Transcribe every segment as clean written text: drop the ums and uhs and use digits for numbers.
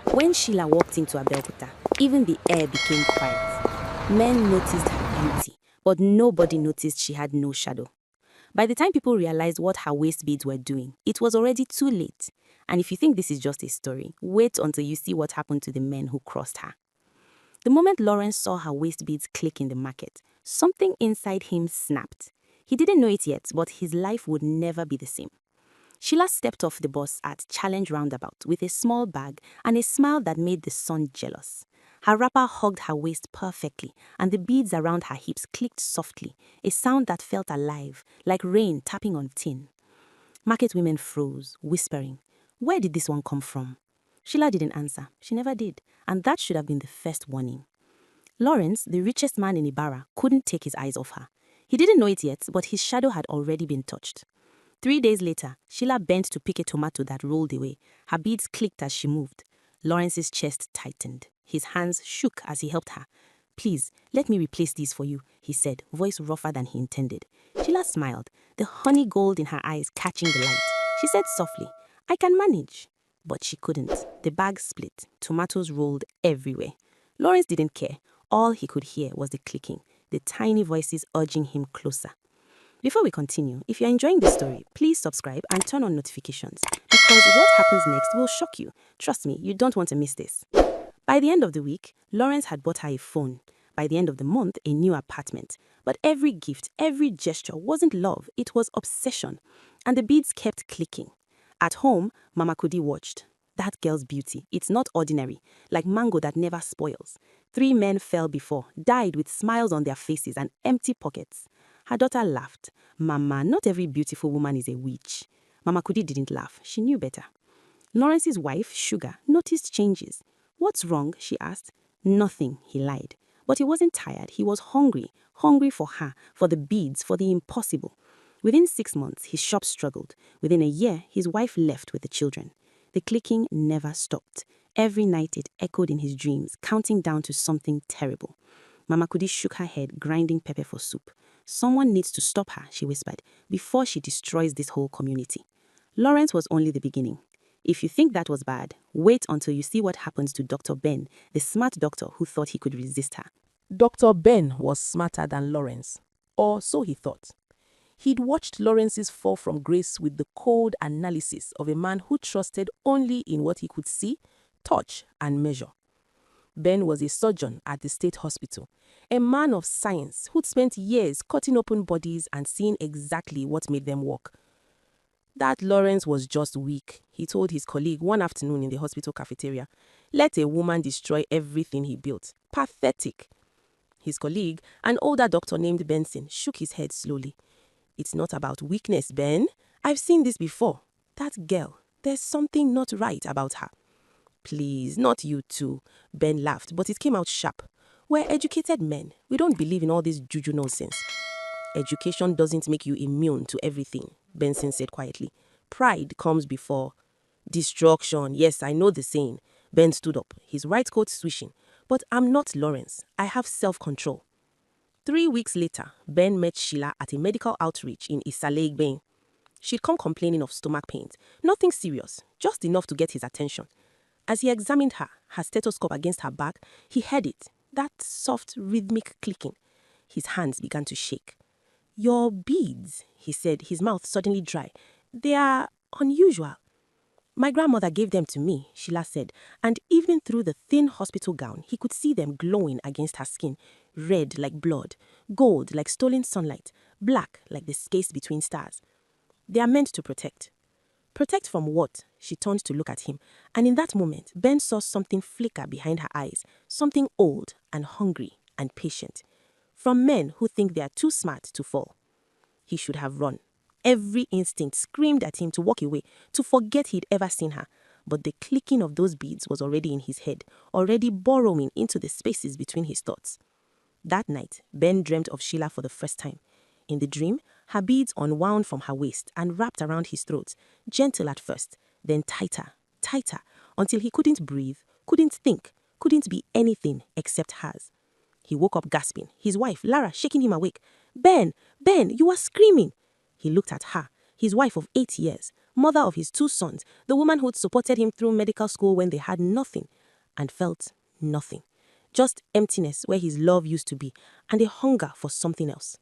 When Sheila walked into Abeokuta, even the air became quiet. Men noticed her beauty, but nobody noticed she had no shadow. By the time people realized what her waist beads were doing, it was already too late. And if you think this is just a story, wait until you see what happened to the men who crossed her. The moment Lawrence saw her waist beads click in the market, something inside him snapped. He didn't know it yet, but his life would never be the same. Sheila stepped off the bus at Challenge Roundabout with a small bag and a smile that made the sun jealous. Her wrapper hugged her waist perfectly, and the beads around her hips clicked softly, a sound that felt alive, like rain tapping on tin. Market women froze, whispering, "Where did this one come from?" Sheila didn't answer. She never did, and that should have been the first warning. Lawrence, the richest man in Ibarra, couldn't take his eyes off her. He didn't know it yet, but his shadow had already been touched. 3 days later, Sheila bent to pick a tomato that rolled away. Her beads clicked as she moved. Lawrence's chest tightened. His hands shook as he helped her. "Please, let me replace these for you," he said, voice rougher than he intended. Sheila smiled, the honey gold in her eyes catching the light. She said softly, "I can manage." But she couldn't. The bag split. Tomatoes rolled everywhere. Lawrence didn't care. All he could hear was the clicking, the tiny voices urging him closer. Before we continue, if you're enjoying this story, please subscribe and turn on notifications, because what happens next will shock you. Trust me, you don't want to miss this. By the end of the week, Lawrence had bought her a phone. By the end of the month, a new apartment. But every gift, every gesture wasn't love, it was obsession. And the beads kept clicking. At home, Mama Kudi watched. That girl's beauty, it's not ordinary, like mango that never spoils. 3 men fell before, died with smiles on their faces and empty pockets. Her daughter laughed. "Mama, not every beautiful woman is a witch." Mama Kudi didn't laugh. She knew better. Lawrence's wife, Sugar, noticed changes. "What's wrong?" she asked. "Nothing," he lied. But he wasn't tired. He was hungry. Hungry for her, for the beads, for the impossible. Within 6 months, his shop struggled. Within a year, his wife left with the children. The clicking never stopped. Every night it echoed in his dreams, counting down to something terrible. Mama Kudi shook her head, grinding pepper for soup. "Someone needs to stop her," she whispered, "before she destroys this whole community." Lawrence was only the beginning. If you think that was bad, wait until you see what happens to Dr. Ben, the smart doctor who thought he could resist her. Dr. Ben was smarter than Lawrence, or so he thought. He'd watched Lawrence's fall from grace with the cold analysis of a man who trusted only in what he could see, touch, and measure. Ben was a surgeon at the state hospital, a man of science who'd spent years cutting open bodies and seeing exactly what made them work. That Lawrence was just weak, he told his colleague one afternoon in the hospital cafeteria. Let a woman destroy everything he built. Pathetic. His colleague, an older doctor named Benson, shook his head slowly. "It's not about weakness, Ben. I've seen this before. That girl, there's something not right about her." "Please, not you too," Ben laughed, but it came out sharp. "We're educated men. We don't believe in all this juju nonsense." "Education doesn't make you immune to everything," Benson said quietly. "Pride comes before destruction. Yes, I know the saying." Ben stood up, his white coat swishing. "But I'm not Lawrence. I have self-control." 3 weeks later, Ben met Sheila at a medical outreach in Isale Igbein. She'd come complaining of stomach pains. Nothing serious, just enough to get his attention. As he examined her, her stethoscope against her back, he heard it, that soft, rhythmic clicking. His hands began to shake. "Your beads," he said, his mouth suddenly dry. "They are unusual." "My grandmother gave them to me," Sheila said, and even through the thin hospital gown, he could see them glowing against her skin, red like blood, gold like stolen sunlight, black like the space between stars. "They are meant to protect." "Protect from what?" She turned to look at him, and in that moment, Ben saw something flicker behind her eyes, something old and hungry and patient. From men who think they are too smart to fall. He should have run. Every instinct screamed at him to walk away, to forget he'd ever seen her. But the clicking of those beads was already in his head, already burrowing into the spaces between his thoughts. That night, Ben dreamt of Sheila for the first time. In the dream, her beads unwound from her waist and wrapped around his throat, gentle at first, then tighter, tighter, until he couldn't breathe, couldn't think, couldn't be anything except hers. He woke up gasping, his wife, Lara, shaking him awake. Ben, you are screaming." He looked at her, his wife of 8 years, mother of his 2 sons, the woman who'd supported him through medical school when they had nothing and felt nothing. Just emptiness where his love used to be and a hunger for something else.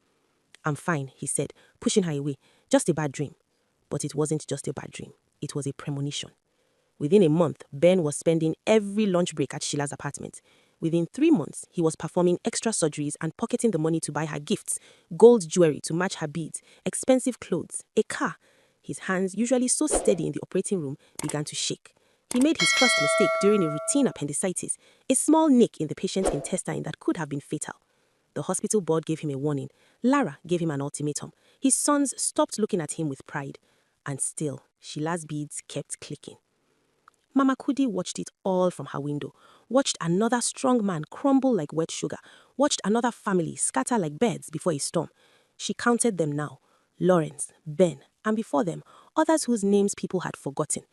"I'm fine," he said, pushing her away. "Just a bad dream." But it wasn't just a bad dream. It was a premonition. Within a month, Ben was spending every lunch break at Sheila's apartment. Within 3 months, he was performing extra surgeries and pocketing the money to buy her gifts, gold jewelry to match her beads, expensive clothes, a car. His hands, usually so steady in the operating room, began to shake. He made his first mistake during a routine appendicitis, a small nick in the patient's intestine that could have been fatal. The hospital board gave him a warning. Lara gave him an ultimatum. His sons stopped looking at him with pride. And still, Sheila's beads kept clicking. Mama Kudi watched it all from her window, watched another strong man crumble like wet sugar, watched another family scatter like birds before a storm. She counted them now: Lawrence, Ben, and before them, others whose names people had forgotten.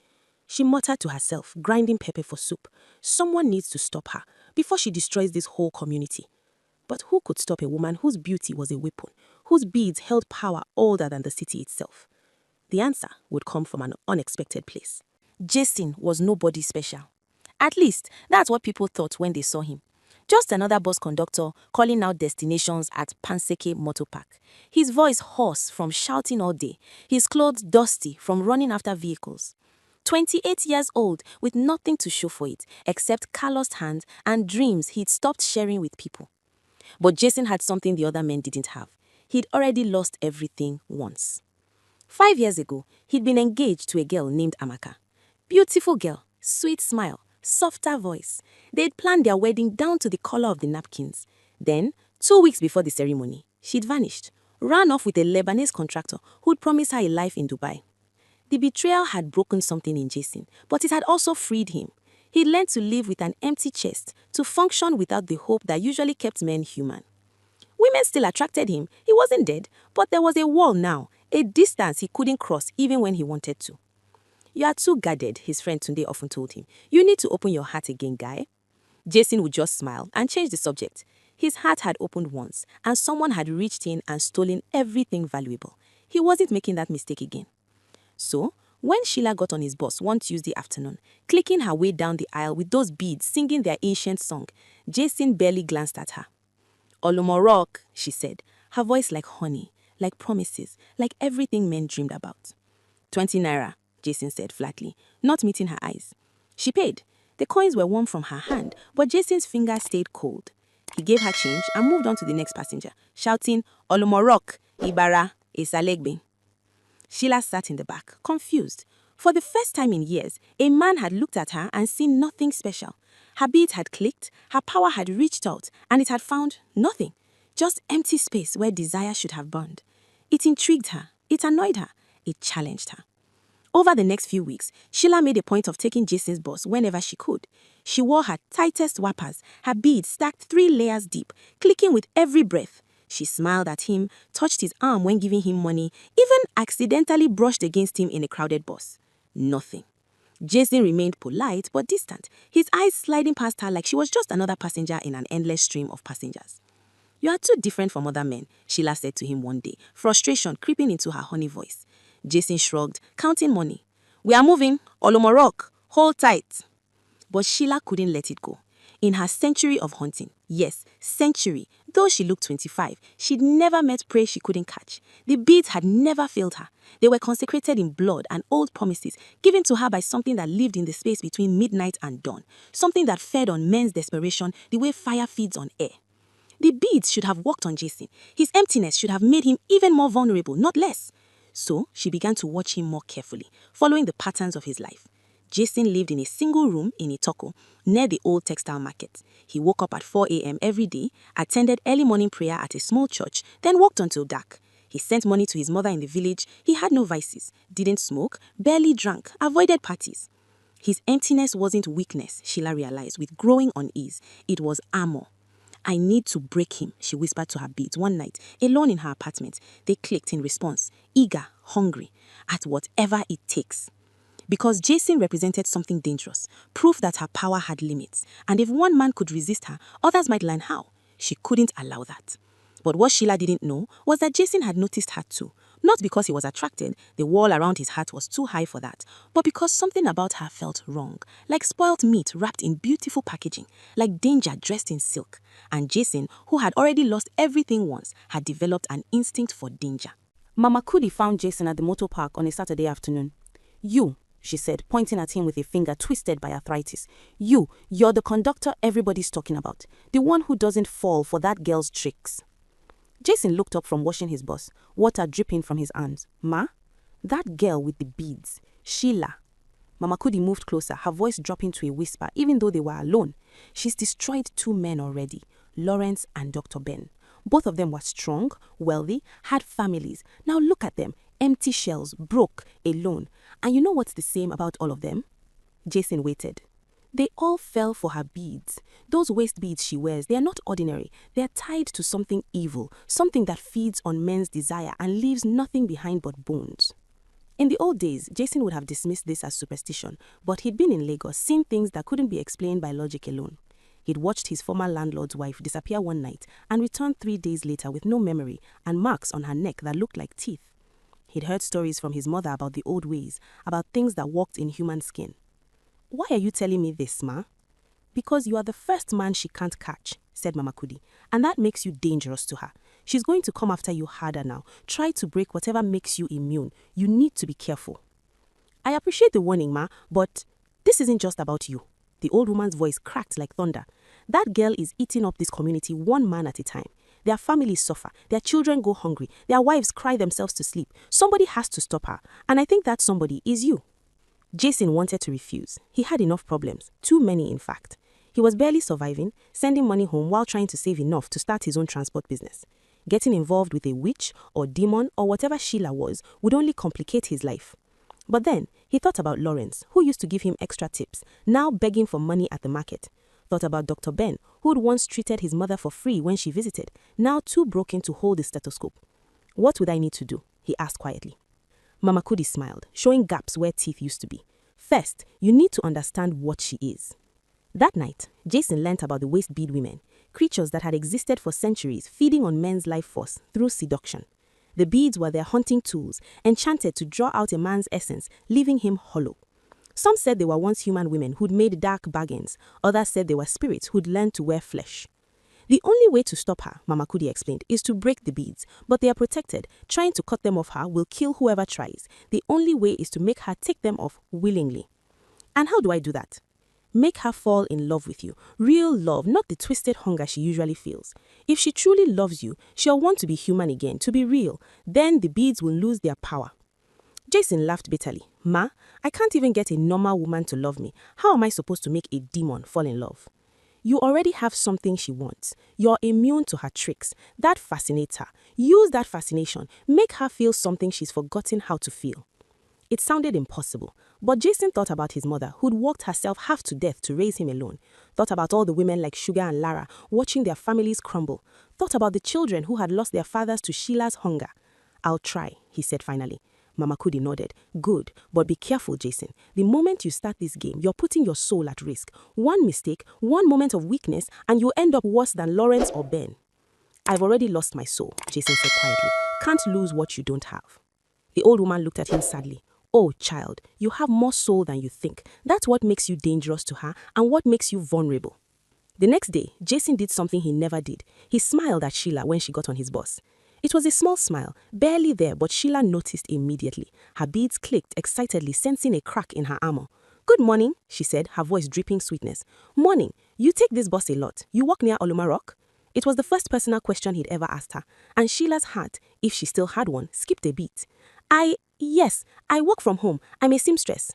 She muttered to herself, grinding pepper for soup. Someone needs to stop her before she destroys this whole community. But who could stop a woman whose beauty was a weapon, whose beads held power older than the city itself? The answer would come from an unexpected place. Jason was nobody special. At least, that's what people thought when they saw him. Just another bus conductor calling out destinations at Panseke Motor Park. His voice hoarse from shouting all day, his clothes dusty from running after vehicles. 28 years old with nothing to show for it except calloused hands and dreams he'd stopped sharing with people. But Jason had something the other men didn't have. He'd already lost everything once. 5 years ago, he'd been engaged to a girl named Amaka. Beautiful girl, sweet smile, softer voice. They'd planned their wedding down to the color of the napkins. Then, 2 weeks before the ceremony, she'd vanished, ran off with a Lebanese contractor who'd promised her a life in Dubai. The betrayal had broken something in Jason, but it had also freed him. He'd learned to live with an empty chest, to function without the hope that usually kept men human. Women still attracted him. He wasn't dead, but there was a wall now, a distance he couldn't cross even when he wanted to. "You are too guarded," his friend Tunde often told him. "You need to open your heart again, guy." Jason would just smile and change the subject. His heart had opened once, and someone had reached in and stolen everything valuable. He wasn't making that mistake again. So, when Sheila got on his bus one Tuesday afternoon, clicking her way down the aisle with those beads singing their ancient song, Jason barely glanced at her. "Olumorok," she said, her voice like honey, like promises, like everything men dreamed about. 20 naira, Jason said flatly, not meeting her eyes. She paid. The coins were warm from her hand, but Jason's fingers stayed cold. He gave her change and moved on to the next passenger, shouting, "Olumorok, Ibara, Esalegbe." Sheila sat in the back, confused. For the first time in years, a man had looked at her and seen nothing special. Her beads had clicked, her power had reached out, and it had found nothing. Just empty space where desire should have burned. It intrigued her, it annoyed her, it challenged her. Over the next few weeks, Sheila made a point of taking Jason's bus whenever she could. She wore her tightest wrappers, her beads stacked 3 layers deep, clicking with every breath. She smiled at him, touched his arm when giving him money, even accidentally brushed against him in a crowded bus. Nothing. Jason remained polite but distant, his eyes sliding past her like she was just another passenger in an endless stream of passengers. "You are too different from other men," Sheila said to him one day, frustration creeping into her honey voice. Jason shrugged, counting money. "We are moving. Olomorok, hold tight." But Sheila couldn't let it go. In her century of hunting, yes, century, though she looked 25, she'd never met prey she couldn't catch. The beads had never failed her. They were consecrated in blood and old promises, given to her by something that lived in the space between midnight and dawn, something that fed on men's desperation the way fire feeds on air. The beads should have worked on Jason. His emptiness should have made him even more vulnerable, not less. So she began to watch him more carefully, following the patterns of his life. Jason lived in a single room in Itoko, near the old textile market. He woke up at 4 a.m. every day, attended early morning prayer at a small church, then worked until dark. He sent money to his mother in the village. He had no vices, didn't smoke, barely drank, avoided parties. His emptiness wasn't weakness, Sheila realized with growing unease. It was armor. "I need to break him," she whispered to her beads one night, alone in her apartment. They clicked in response, eager, hungry, at whatever it takes. Because Jason represented something dangerous, proof that her power had limits, and if one man could resist her, others might learn how. She couldn't allow that. But what Sheila didn't know was that Jason had noticed her too, Not because he was attracted, the wall around his heart was too high for that, but because something about her felt wrong, like spoiled meat wrapped in beautiful packaging, like danger dressed in silk. And Jason, who had already lost everything once, had developed an instinct for danger. Mama Kudi found Jason at the motor park on a Saturday afternoon. "You," she said, pointing at him with a finger twisted by arthritis. You're the conductor everybody's talking about, the one who doesn't fall for that girl's tricks." Jason looked up from washing his bus, water dripping from his hands. "Ma? That girl with the beads, Sheila." Mama Kudi moved closer, her voice dropping to a whisper, even though they were alone. "She's destroyed 2 men already, Lawrence and Dr. Ben. Both of them were strong, wealthy, had families. Now look at them, empty shells, broke, alone. And you know what's the same about all of them?" Jason waited. "They all fell for her beads. Those waist beads she wears, they are not ordinary. They are tied to something evil, something that feeds on men's desire and leaves nothing behind but bones." In the old days, Jason would have dismissed this as superstition, but he'd been in Lagos, seen things that couldn't be explained by logic alone. He'd watched his former landlord's wife disappear one night and return 3 days later with no memory and marks on her neck that looked like teeth. He'd heard stories from his mother about the old ways, about things that walked in human skin. "Why are you telling me this, Ma?" "Because you are the first man she can't catch," said Mama Kudi, "and that makes you dangerous to her. She's going to come after you harder now. Try to break whatever makes you immune. You need to be careful." "I appreciate the warning, Ma, but this isn't just about you." The old woman's voice cracked like thunder. "That girl is eating up this community one man at a time. Their families suffer, their children go hungry, their wives cry themselves to sleep. Somebody has to stop her, and I think that somebody is you." Jason wanted to refuse. He had enough problems, too many in fact. He was barely surviving, sending money home while trying to save enough to start his own transport business. Getting involved with a witch or demon or whatever Sheila was would only complicate his life. But then he thought about Lawrence, who used to give him extra tips, now begging for money at the market. Thought about Dr. Ben, who had once treated his mother for free when she visited, now too broken to hold the stethoscope. "What would I need to do?" he asked quietly. Mama Kudi smiled, showing gaps where teeth used to be. "First, you need to understand what she is." That night, Jason learnt about the waist bead women, creatures that had existed for centuries, feeding on men's life force through seduction. The beads were their hunting tools, enchanted to draw out a man's essence, leaving him hollow. Some said they were once human women who'd made dark bargains. Others said they were spirits who'd learned to wear flesh. The only way to stop her, Mama Kudi explained, is to break the beads, but they are protected. Trying to cut them off her will kill whoever tries. The only way is to make her take them off willingly. "And how do I do that?" "Make her fall in love with you. Real love, not the twisted hunger she usually feels. If she truly loves you, she'll want to be human again, to be real. Then the beads will lose their power." Jason laughed bitterly. "Ma, I can't even get a normal woman to love me. How am I supposed to make a demon fall in love?" "You already have something she wants. You're immune to her tricks. That fascinates her. Use that fascination. Make her feel something she's forgotten how to feel." It sounded impossible, but Jason thought about his mother, who'd worked herself half to death to raise him alone. Thought about all the women like Sugar and Lara, watching their families crumble. Thought about the children who had lost their fathers to Sheila's hunger. "I'll try," he said finally. Mama Kudi nodded. "Good, but be careful, Jason. The moment you start this game, you're putting your soul at risk. One mistake, one moment of weakness, and you'll end up worse than Lawrence or Ben." "I've already lost my soul," Jason said quietly. "Can't lose what you don't have." The old woman looked at him sadly. "Oh, child, you have more soul than you think. That's what makes you dangerous to her and what makes you vulnerable." The next day, Jason did something he never did. He smiled at Sheila when she got on his bus. It was a small smile, barely there, but Sheila noticed immediately. Her beads clicked excitedly, sensing a crack in her armor. "Good morning," she said, her voice dripping sweetness. "Morning. You take this bus a lot. You walk near Oluma Rock?" It was the first personal question he'd ever asked her, and Sheila's heart, if she still had one, skipped a beat. Yes, I work from home. I'm a seamstress."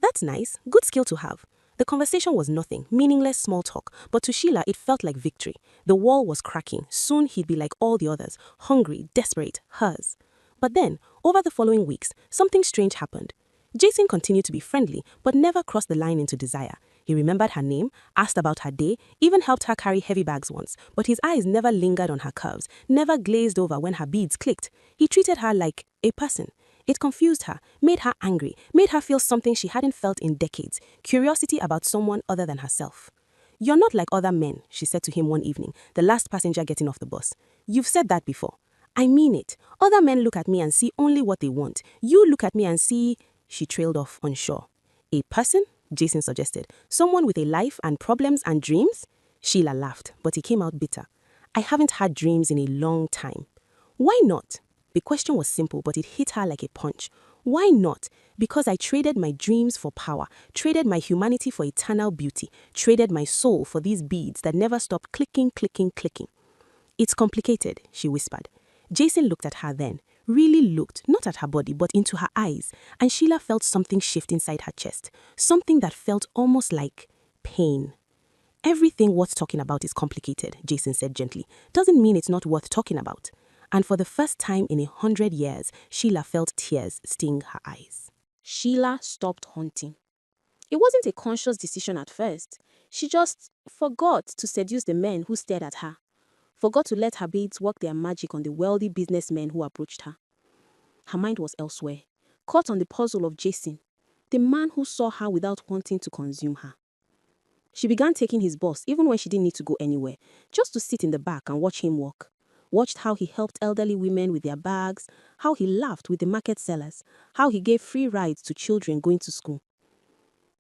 "That's nice. Good skill to have." The conversation was nothing, meaningless small talk, but to Sheila it felt like victory. The wall was cracking. Soon he'd be like all the others, hungry, desperate, hers. But then, over the following weeks, something strange happened. Jason continued to be friendly, but never crossed the line into desire. He remembered her name, asked about her day, even helped her carry heavy bags once, but his eyes never lingered on her curves, never glazed over when her beads clicked. He treated her like a person. It confused her, made her angry, made her feel something she hadn't felt in decades, curiosity about someone other than herself. "You're not like other men," she said to him one evening, the last passenger getting off the bus. "You've said that before. I mean it. Other men look at me and see only what they want. You look at me and see... She trailed off unsure. A person? Jason suggested. Someone with a life and problems and dreams? Sheila laughed, but he came out bitter. I haven't had dreams in a long time. Why not? The question was simple, but it hit her like a punch. Why not? Because I traded my dreams for power, traded my humanity for eternal beauty, traded my soul for these beads that never stopped clicking, clicking, clicking. It's complicated, she whispered. Jason looked at her then, really looked, not at her body, but into her eyes, and Sheila felt something shift inside her chest, something that felt almost like pain. Everything worth talking about is complicated, Jason said gently. Doesn't mean it's not worth talking about. And for the first time in 100 years, Sheila felt tears sting her eyes. Sheila stopped hunting. It wasn't a conscious decision at first. She just forgot to seduce the men who stared at her. Forgot to let her beads work their magic on the wealthy businessmen who approached her. Her mind was elsewhere, caught on the puzzle of Jason, the man who saw her without wanting to consume her. She began taking his bus even when she didn't need to go anywhere, just to sit in the back and watch him walk. Watched how he helped elderly women with their bags, how he laughed with the market sellers, how he gave free rides to children going to school.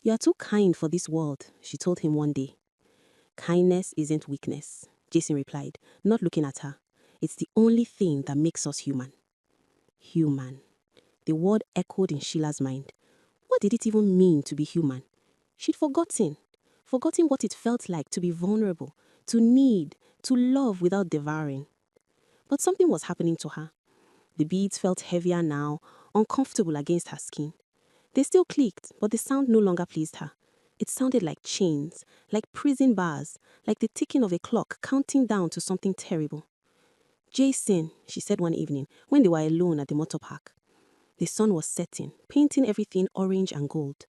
You are too kind for this world, she told him one day. Kindness isn't weakness, Jason replied, not looking at her. It's the only thing that makes us human. Human. The word echoed in Sheila's mind. What did it even mean to be human? She'd forgotten what it felt like to be vulnerable, to need, to love without devouring. But something was happening to her. The beads felt heavier now, uncomfortable against her skin. They still clicked, but the sound no longer pleased her. It sounded like chains, like prison bars, like the ticking of a clock counting down to something terrible. Jason, she said one evening, when they were alone at the motor park. The sun was setting, painting everything orange and gold.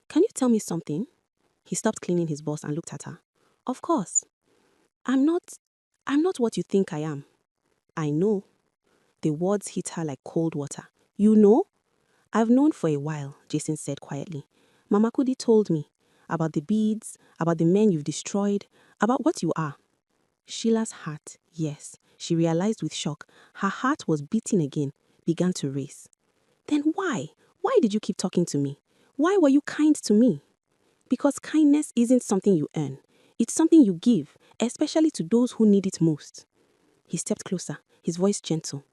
Can you tell me something? He stopped cleaning his bus and looked at her. Of course. I'm not what you think I am. I know. The words hit her like cold water. You know? I've known for a while, Jason said quietly. Mama Kudi told me about the beads, about the men you've destroyed, about what you are. Sheila's heart, yes, she realized with shock, her heart was beating again, began to race. Then why? Why did you keep talking to me? Why were you kind to me? Because kindness isn't something you earn. It's something you give, especially to those who need it most. He stepped closer, his voice gentle.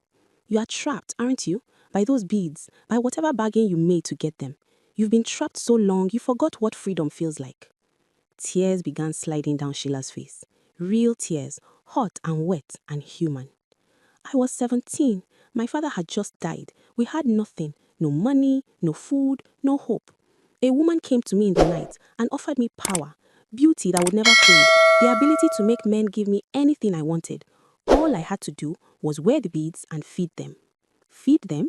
You are trapped, aren't you? By those beads, by whatever bargain you made to get them. You've been trapped so long, you forgot what freedom feels like. Tears began sliding down Sheila's face. Real tears, hot and wet and human. I was 17. My father had just died. We had nothing. No money, no food, no hope. A woman came to me in the night and offered me power, beauty that would never fade, the ability to make men give me anything I wanted. All I had to do was wear the beads and feed them. Feed them?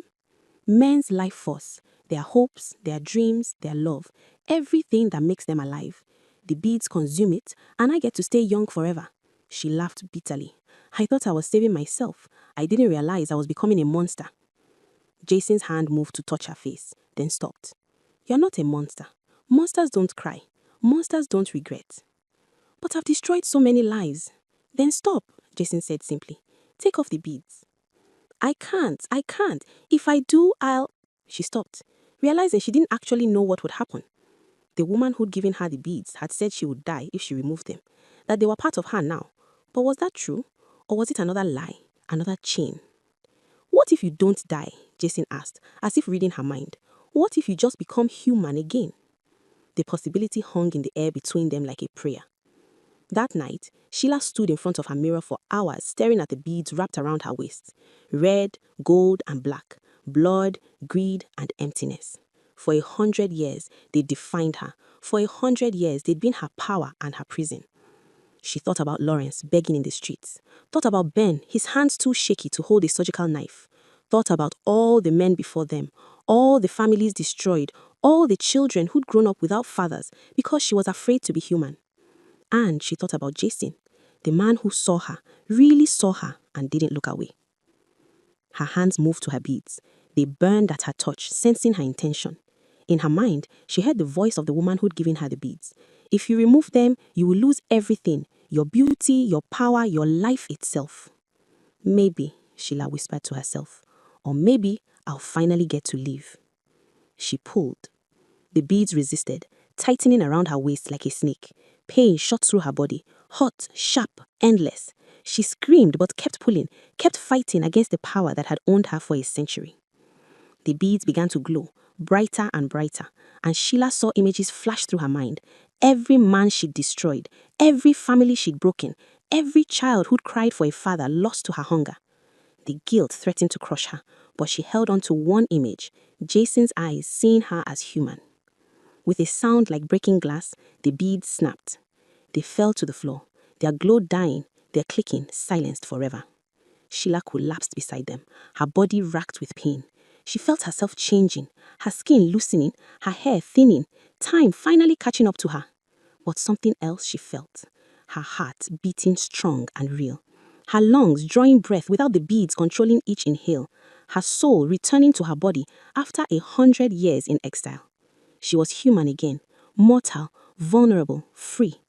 Men's life force, their hopes, their dreams, their love, everything that makes them alive. The beads consume it, and I get to stay young forever. She laughed bitterly. I thought I was saving myself. I didn't realize I was becoming a monster. Jason's hand moved to touch her face, then stopped. You're not a monster. Monsters don't cry. Monsters don't regret. But I've destroyed so many lives. Then stop, Jason said simply. Take off the beads. I can't. If I do, I'll... She stopped, realizing she didn't actually know what would happen. The woman who'd given her the beads had said she would die if she removed them, that they were part of her now. But was that true? Or was it another lie, another chain? What if you don't die? Jason asked, as if reading her mind. What if you just become human again? The possibility hung in the air between them like a prayer. That night, Sheila stood in front of her mirror for hours staring at the beads wrapped around her waist. Red, gold and black, blood, greed and emptiness. For 100 years, they defined her. For 100 years, they'd been her power and her prison. She thought about Lawrence begging in the streets. Thought about Ben, his hands too shaky to hold a surgical knife. Thought about all the men before them, all the families destroyed, all the children who'd grown up without fathers because she was afraid to be human. And she thought about Jason, the man who saw her, really saw her, and didn't look away. Her hands moved to her beads. They burned at her touch, sensing her intention. In her mind, she heard the voice of the woman who'd given her the beads. If you remove them, you will lose everything, your beauty, your power, your life itself. Maybe, Sheila whispered to herself. Or maybe I'll finally get to live. She pulled. The beads resisted, tightening around her waist like a snake. Pain shot through her body, hot, sharp, endless. She screamed but kept pulling, kept fighting against the power that had owned her for a century. The beads began to glow, brighter and brighter, and Sheila saw images flash through her mind. Every man she'd destroyed, every family she'd broken, every child who'd cried for a father lost to her hunger. The guilt threatened to crush her, but she held on to one image, Jason's eyes seeing her as human. With a sound like breaking glass, the beads snapped. They fell to the floor, their glow dying, their clicking silenced forever. Sheila collapsed beside them, her body racked with pain. She felt herself changing, her skin loosening, her hair thinning, time finally catching up to her. But something else she felt, her heart beating strong and real, her lungs drawing breath without the beads controlling each inhale, her soul returning to her body after 100 years in exile. She was human again, mortal, vulnerable, free.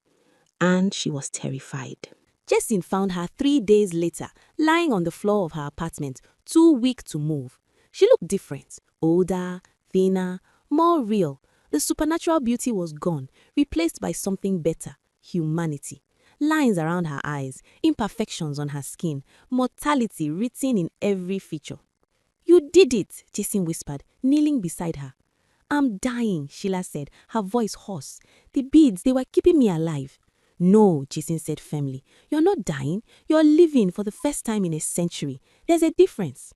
And she was terrified. Jason found her 3 days later, lying on the floor of her apartment, too weak to move. She looked different, older, thinner, more real. The supernatural beauty was gone, replaced by something better, humanity. Lines around her eyes, imperfections on her skin, mortality written in every feature. "You did it," Jason whispered, kneeling beside her. "I'm dying," Sheila said, her voice hoarse. "The beads, they were keeping me alive." "No," Jason said firmly. "You're not dying. You're living for the first time in a century. There's a difference."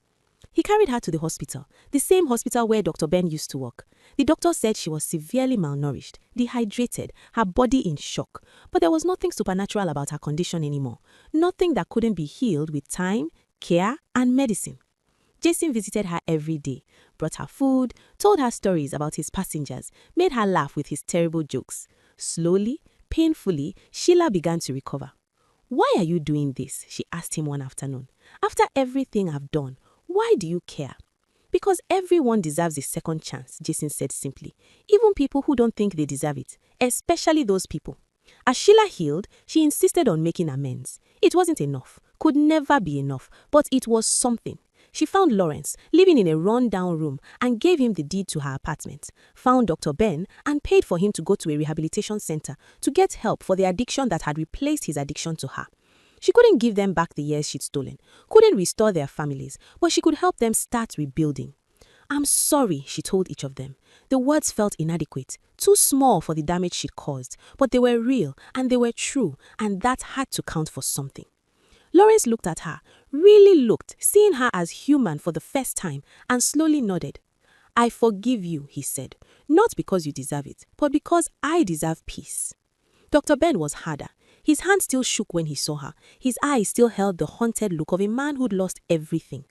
He carried her to the hospital, the same hospital where Dr. Ben used to work. The doctor said she was severely malnourished, dehydrated, her body in shock. But there was nothing supernatural about her condition anymore. Nothing that couldn't be healed with time, care, and medicine. Jason visited her every day, brought her food, told her stories about his passengers, made her laugh with his terrible jokes. Slowly, painfully, Sheila began to recover. "Why are you doing this?" she asked him one afternoon. "After everything I've done, why do you care?" "Because everyone deserves a second chance," Jason said simply. "Even people who don't think they deserve it, especially those people." As Sheila healed, she insisted on making amends. It wasn't enough, could never be enough, but it was something. She found Lawrence living in a run-down room and gave him the deed to her apartment, found Dr. Ben and paid for him to go to a rehabilitation center to get help for the addiction that had replaced his addiction to her. She couldn't give them back the years she'd stolen, couldn't restore their families, but she could help them start rebuilding. "I'm sorry," she told each of them. The words felt inadequate, too small for the damage she'd caused, but they were real and they were true, and that had to count for something. Lawrence looked at her, really looked, seeing her as human for the first time, and slowly nodded. "I forgive you," he said, "not because you deserve it, but because I deserve peace." Dr. Ben was harder. His hand still shook when he saw her. His eyes still held the haunted look of a man who'd lost everything.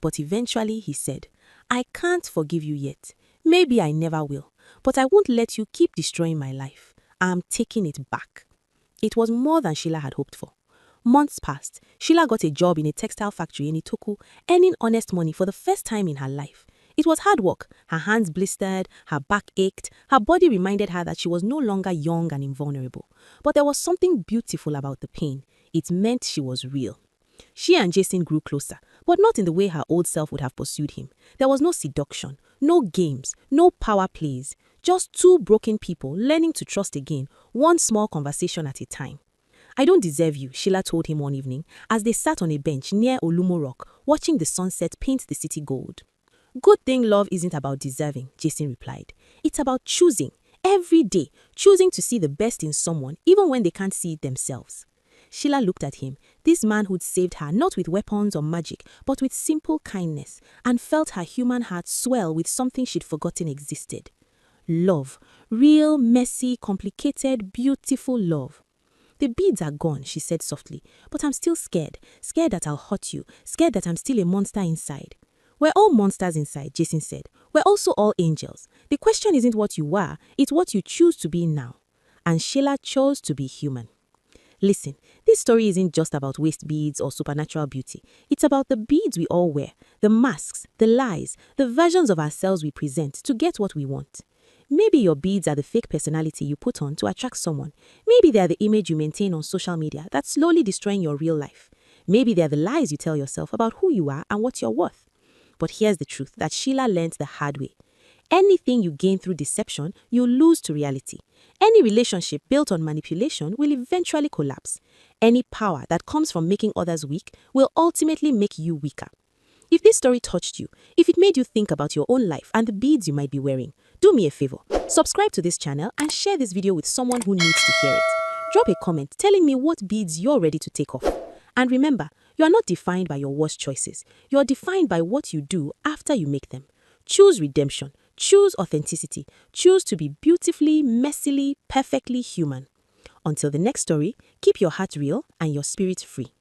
But eventually he said, "I can't forgive you yet. Maybe I never will. But I won't let you keep destroying my life. I'm taking it back." It was more than Sheila had hoped for. Months passed. Sheila got a job in a textile factory in Itoku, earning honest money for the first time in her life. It was hard work. Her hands blistered, her back ached, her body reminded her that she was no longer young and invulnerable. But there was something beautiful about the pain. It meant she was real. She and Jason grew closer, but not in the way her old self would have pursued him. There was no seduction, no games, no power plays. Just two broken people learning to trust again, one small conversation at a time. "I don't deserve you," Sheila told him one evening, as they sat on a bench near Olumo Rock, watching the sunset paint the city gold. "Good thing love isn't about deserving," Jason replied. "It's about choosing, every day, choosing to see the best in someone, even when they can't see it themselves." Sheila looked at him, this man who'd saved her not with weapons or magic, but with simple kindness, and felt her human heart swell with something she'd forgotten existed. Love. Real, messy, complicated, beautiful love. "The beads are gone," she said softly, "but I'm still scared. Scared that I'll hurt you. Scared that I'm still a monster inside." "We're all monsters inside," Jason said. "We're also all angels. The question isn't what you were, it's what you choose to be now." And Sheila chose to be human. Listen, this story isn't just about waist beads or supernatural beauty. It's about the beads we all wear, the masks, the lies, the versions of ourselves we present to get what we want. Maybe your beads are the fake personality you put on to attract someone. Maybe they are the image you maintain on social media that's slowly destroying your real life. Maybe they're the lies you tell yourself about who you are and what you're worth. But here's the truth that Sheila learned the hard way. Anything you gain through deception, you lose to reality. Any relationship built on manipulation will eventually collapse. Any power that comes from making others weak will ultimately make you weaker. If this story touched you, if it made you think about your own life and the beads you might be wearing, do me a favor. Subscribe to this channel and share this video with someone who needs to hear it. Drop a comment telling me what beads you're ready to take off. And remember, you are not defined by your worst choices. You are defined by what you do after you make them. Choose redemption. Choose authenticity. Choose to be beautifully, messily, perfectly human. Until the next story, keep your heart real and your spirit free.